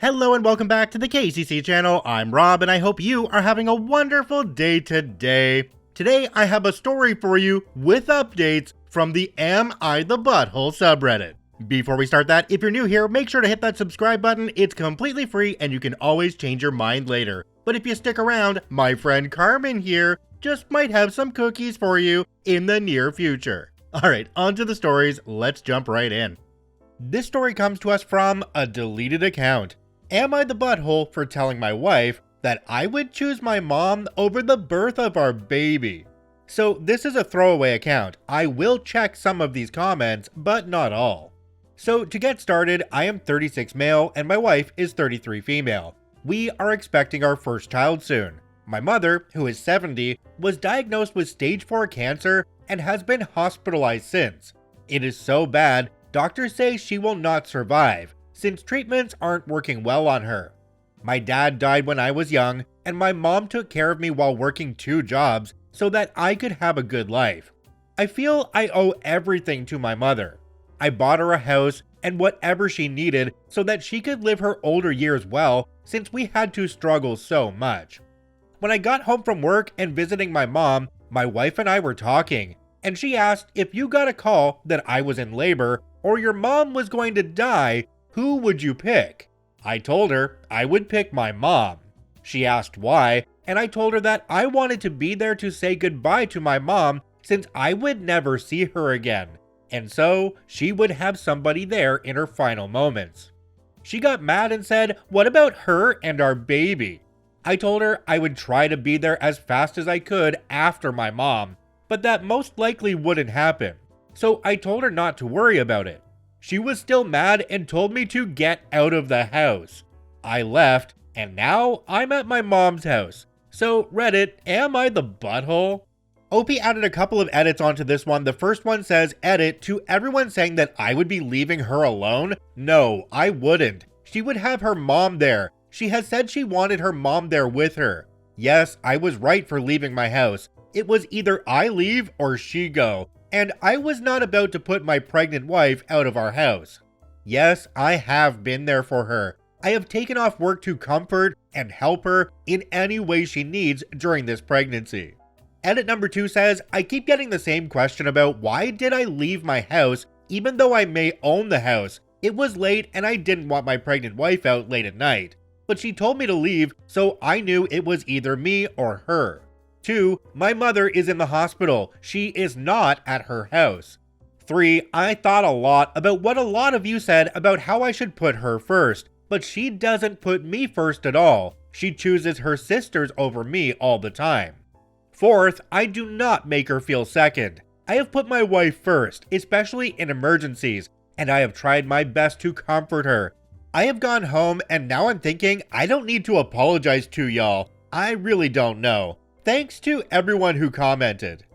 Hello and welcome back to the KCC channel. I'm Rob and I hope you are having a wonderful day today. Today I have a story for you with updates from the Am I the Butthole subreddit. Before we start that, if you're new here, make sure to hit that subscribe button. It's completely free and you can always change your mind later. But if you stick around, my friend Carmen here just might have some cookies for you in the near future. Alright, on to the stories, let's jump right in. This story comes to us from a deleted account. Am I the butthole for telling my wife that I would choose my mom over the birth of our baby? So this is a throwaway account. I will check some of these comments, but not all. So to get started, I am 36 male and my wife is 33 female. We are expecting our first child soon. My mother, who is 70, was diagnosed with stage 4 cancer and has been hospitalized since. It is so bad, doctors say she will not survive, since treatments aren't working well on her. My dad died when I was young, and my mom took care of me while working 2 jobs so that I could have a good life. I feel I owe everything to my mother. I bought her a house and whatever she needed so that she could live her older years well, since we had to struggle so much. When I got home from work and visiting my mom, my wife and I were talking, and she asked if you got a call that I was in labor or your mom was going to die, who would you pick? I told her I would pick my mom. She asked why, and I told her that I wanted to be there to say goodbye to my mom since I would never see her again, and so she would have somebody there in her final moments. She got mad and said, "What about her and our baby?" I told her I would try to be there as fast as I could after my mom, but that most likely wouldn't happen. So I told her not to worry about it. She was still mad and told me to get out of the house. I left, and now I'm at my mom's house. So Reddit, am I the butthole? OP added a couple of edits onto this one. The first one says, edit to everyone saying that I would be leaving her alone. No, I wouldn't. She would have her mom there. She has said she wanted her mom there with her. Yes, I was right for leaving my house. It was either I leave or she go. And I was not about to put my pregnant wife out of our house. Yes, I have been there for her. I have taken off work to comfort and help her in any way she needs during this pregnancy. Edit number 2 says, I keep getting the same question about why did I leave my house even though I may own the house. It was late and I didn't want my pregnant wife out late at night. But she told me to leave, so I knew it was either me or her. 2. My mother is in the hospital. She is not at her house. 3. I thought a lot about what a lot of you said about how I should put her first, but she doesn't put me first at all. She chooses her sisters over me all the time. 4th, I do not make her feel second. I have put my wife first, especially in emergencies, and I have tried my best to comfort her. I have gone home and now I'm thinking I don't need to apologize to y'all. I really don't know. Thanks to everyone who commented.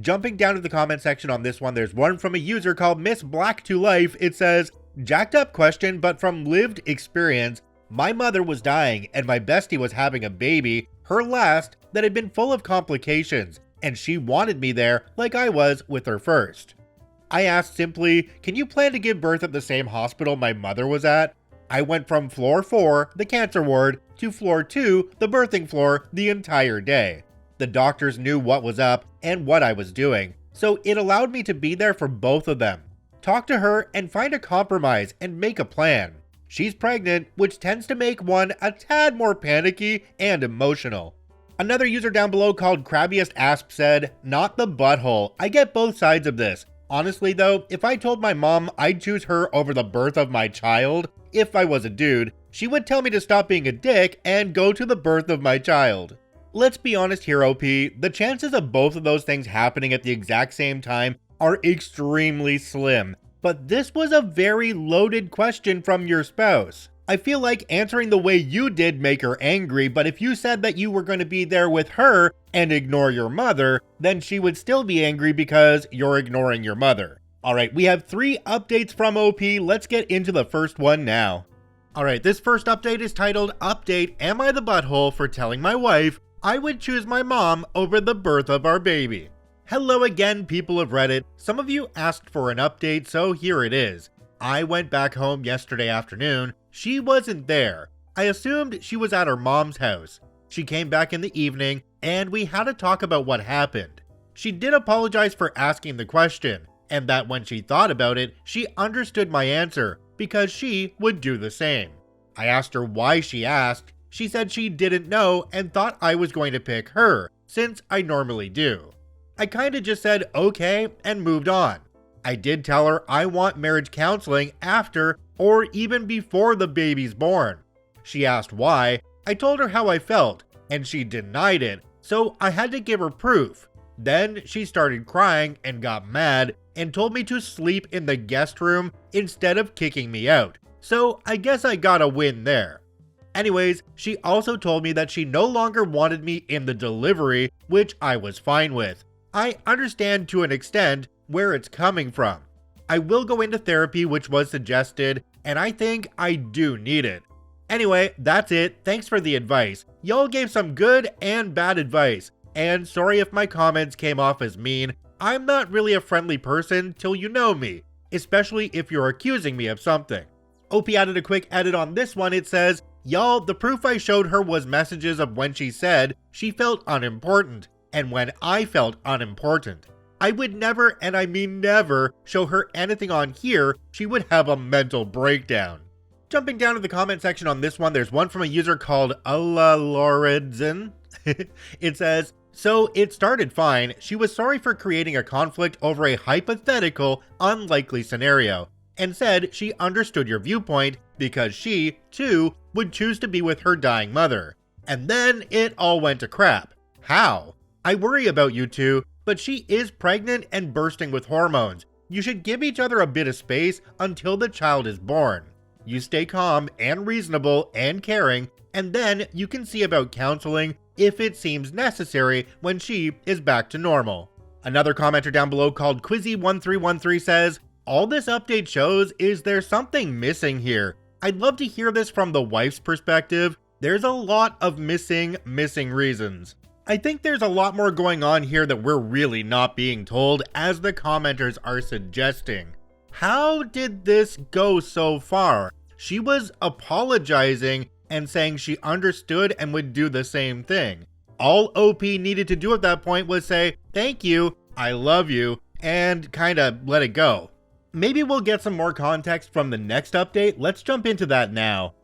Jumping down to the comment section on this one, there's one from a user called Miss Black to Life. It says, jacked up question, but from lived experience, my mother was dying and my bestie was having a baby, her last, that had been full of complications, and she wanted me there like I was with her first. I asked simply, can you plan to give birth at the same hospital my mother was at? I went from floor 4, the cancer ward, to floor 2, the birthing floor, the entire day. The doctors knew what was up and what I was doing, so it allowed me to be there for both of them. Talk to her and find a compromise and make a plan. She's pregnant, which tends to make one a tad more panicky and emotional. Another user down below called Crabbiest Asp said, not the butthole. I get both sides of this. Honestly though, if I told my mom I'd choose her over the birth of my child, if I was a dude, she would tell me to stop being a dick and go to the birth of my child. Let's be honest here, OP, the chances of both of those things happening at the exact same time are extremely slim, but this was a very loaded question from your spouse. I feel like answering the way you did make her angry, but if you said that you were going to be there with her and ignore your mother, then she would still be angry because you're ignoring your mother. Alright, we have 3 updates from OP, let's get into the first one now. Alright, this first update is titled, Update, Am I the Butthole for Telling My Wife I would choose my mom over the birth of our baby? Hello again, people of Reddit. Some of you asked for an update, so here it is. I went back home yesterday afternoon. She wasn't there. I assumed she was at her mom's house. She came back in the evening and we had a talk about what happened. She did apologize for asking the question, and that when she thought about it, she understood my answer because she would do the same. I asked her why she asked. She said she didn't know and thought I was going to pick her, since I normally do. I kinda just said okay and moved on. I did tell her I want marriage counseling after or even before the baby's born. She asked why. I told her how I felt, and she denied it, so I had to give her proof. Then she started crying and got mad and told me to sleep in the guest room instead of kicking me out. So I guess I got a win there. Anyways, she also told me that she no longer wanted me in the delivery, which I was fine with. I understand to an extent where it's coming from. I will go into therapy, which was suggested, and I think I do need it. Anyway, that's it. Thanks for the advice. Y'all gave some good and bad advice, and sorry if my comments came off as mean. I'm not really a friendly person till you know me, especially if you're accusing me of something. Opie added a quick edit on this one. It says, y'all, the proof I showed her was messages of when she said she felt unimportant, and when I felt unimportant. I would never, and I mean never, show her anything on here. She would have a mental breakdown. Jumping down to the comment section on this one, there's one from a user called Alaloredzen. It says, so it started fine. She was sorry for creating a conflict over a hypothetical, unlikely scenario, and said she understood your viewpoint because she, too, would choose to be with her dying mother. And then it all went to crap. How? I worry about you two, but she is pregnant and bursting with hormones. You should give each other a bit of space until the child is born. You stay calm and reasonable and caring, and then you can see about counseling if it seems necessary when she is back to normal. Another commenter down below called Quizzy1313 says, all this update shows is there's something missing here. I'd love to hear this from the wife's perspective. There's a lot of missing reasons. I think there's a lot more going on here that we're really not being told, as the commenters are suggesting. How did this go so far? She was apologizing and saying she understood and would do the same thing. All OP needed to do at that point was say, thank you, I love you, and kinda let it go. Maybe we'll get some more context from the next update. Let's jump into that now.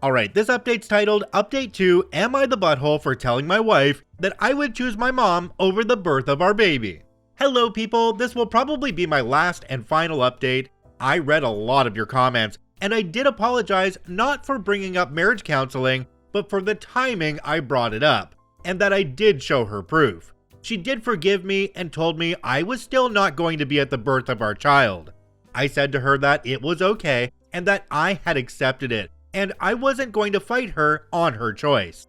Alright, this update's titled, Update 2, Am I the Butthole for telling my wife that I would choose my mom over the birth of our baby? Hello people, this will probably be my last and final update. I read a lot of your comments, and I did apologize not for bringing up marriage counseling, but for the timing I brought it up, and that I did show her proof. She did forgive me and told me I was still not going to be at the birth of our child. I said to her that it was okay, and that I had accepted it, and I wasn't going to fight her on her choice.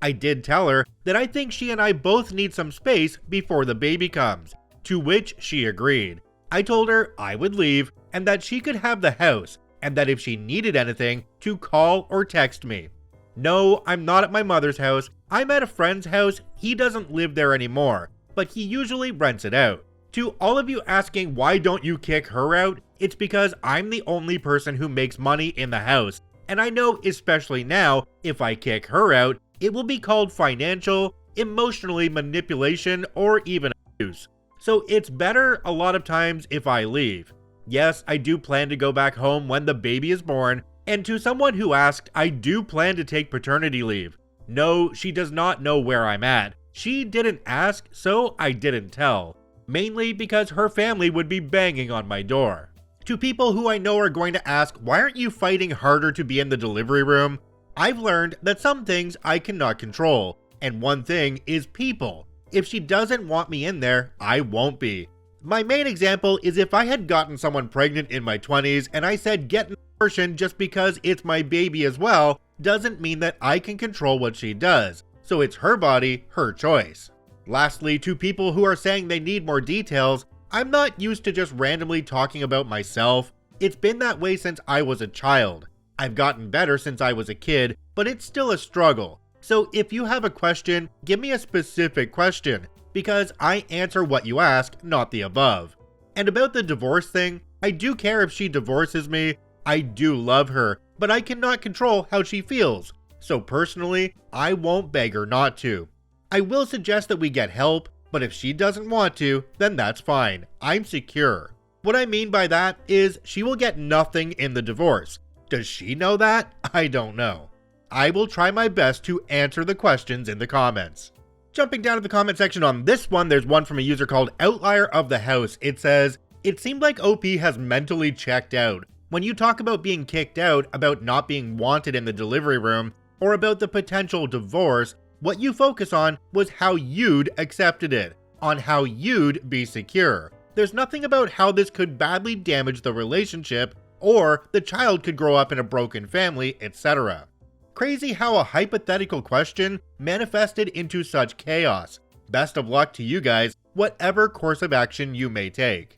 I did tell her that I think she and I both need some space before the baby comes, to which she agreed. I told her I would leave and that she could have the house, and that if she needed anything, to call or text me. No, I'm not at my mother's house. I'm at a friend's house. He doesn't live there anymore, but he usually rents it out. To all of you asking why don't you kick her out, it's because I'm the only person who makes money in the house, and I know especially now, if I kick her out, it will be called financial, emotionally manipulation, or even abuse. So it's better a lot of times if I leave. Yes, I do plan to go back home when the baby is born, and to someone who asked, I do plan to take paternity leave. No, she does not know where I'm at. She didn't ask, so I didn't tell. Mainly because her family would be banging on my door. To people who I know are going to ask, why aren't you fighting harder to be in the delivery room? I've learned that some things I cannot control, and one thing is people. If she doesn't want me in there, I won't be. My main example is if I had gotten someone pregnant in my 20s and I said get an abortion just because it's my baby as well, doesn't mean that I can control what she does. So it's her body, her choice. Lastly, to people who are saying they need more details, I'm not used to just randomly talking about myself. It's been that way since I was a child. I've gotten better since I was a kid, but it's still a struggle. So if you have a question, give me a specific question, because I answer what you ask, not the above. And about the divorce thing, I do care if she divorces me. I do love her, but I cannot control how she feels. So personally, I won't beg her not to. I will suggest that we get help, but if she doesn't want to, then that's fine. I'm secure. What I mean by that is she will get nothing in the divorce. Does she know that? I don't know. I will try my best to answer the questions in the comments. Jumping down to the comment section on this one, there's one from a user called Outlier of the House. It says, "It seemed like OP has mentally checked out. When you talk about being kicked out, about not being wanted in the delivery room, or about the potential divorce, what you focus on was how you'd accepted it, on how you'd be secure. There's nothing about how this could badly damage the relationship, or the child could grow up in a broken family, etc. Crazy how a hypothetical question manifested into such chaos. Best of luck to you guys, whatever course of action you may take."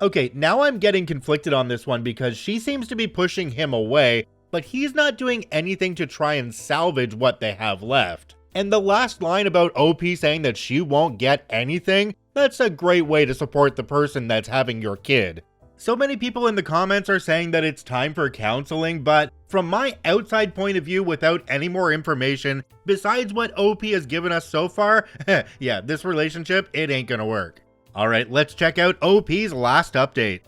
Okay, now I'm getting conflicted on this one because she seems to be pushing him away, but he's not doing anything to try and salvage what they have left. And the last line about OP saying that she won't get anything, that's a great way to support the person that's having your kid. So many people in the comments are saying that it's time for counseling, but from my outside point of view, without any more information besides what OP has given us so far, yeah, this relationship, it ain't gonna work. Alright, let's check out OP's last update.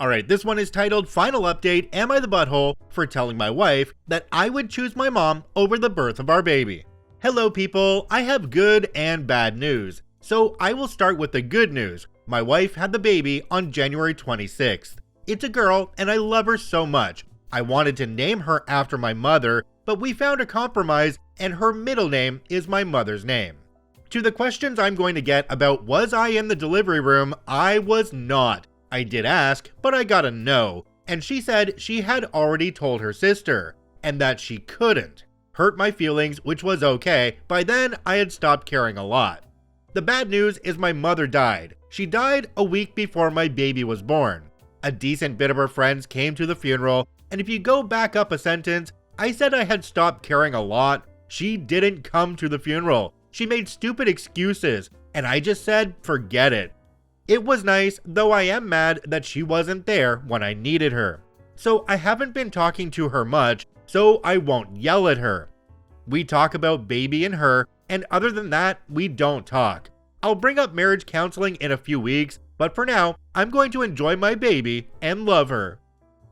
Alright, this one is titled, "Final Update, Am I the Butthole for telling my wife that I would choose my mom over the birth of our baby?" Hello people, I have good and bad news. So I will start with the good news. My wife had the baby on January 26th. It's a girl and I love her so much. I wanted to name her after my mother, but we found a compromise and her middle name is my mother's name. To the questions I'm going to get about was I in the delivery room, I was not. I did ask, but I got a no, and she said she had already told her sister, and that she couldn't. Hurt my feelings, which was okay. By then, I had stopped caring a lot. The bad news is my mother died. She died a week before my baby was born. A decent bit of her friends came to the funeral, and if you go back up a sentence, I said I had stopped caring a lot. She didn't come to the funeral. She made stupid excuses, and I just said, forget it. It was nice, though I am mad that she wasn't there when I needed her. So I haven't been talking to her much, so I won't yell at her. We talk about baby and her, and other than that, we don't talk. I'll bring up marriage counseling in a few weeks, but for now, I'm going to enjoy my baby and love her.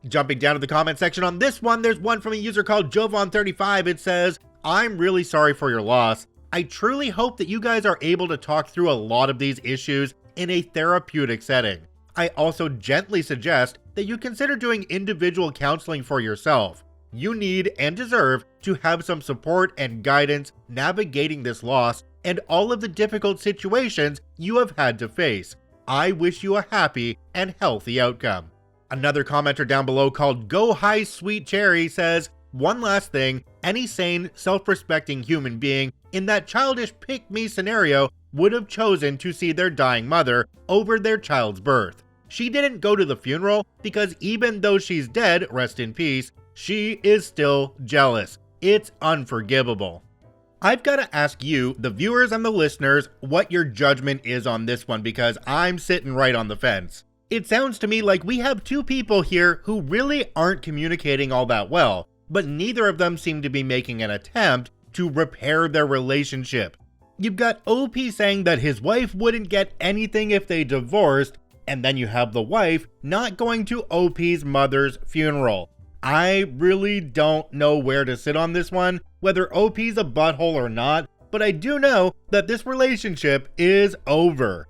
Jumping down to the comment section on this one, there's one from a user called Jovan35. It says, "I'm really sorry for your loss. I truly hope that you guys are able to talk through a lot of these issues in a therapeutic setting. I also gently suggest that you consider doing individual counseling for yourself. You need and deserve to have some support and guidance navigating this loss and all of the difficult situations you have had to face. I wish you a happy and healthy outcome." Another commenter down below called Go High Sweet Cherry says, "One last thing, any sane, self-respecting human being in that childish pick-me scenario would have chosen to see their dying mother over their child's birth. She didn't go to the funeral because even though she's dead, rest in peace, she is still jealous. It's unforgivable." I've got to ask you, the viewers and the listeners, what your judgment is on this one because I'm sitting right on the fence. It sounds to me like we have two people here who really aren't communicating all that well, but neither of them seem to be making an attempt to repair their relationship. You've got OP saying that his wife wouldn't get anything if they divorced, and then you have the wife not going to OP's mother's funeral. I really don't know where to sit on this one, whether OP's a butthole or not, but I do know that this relationship is over.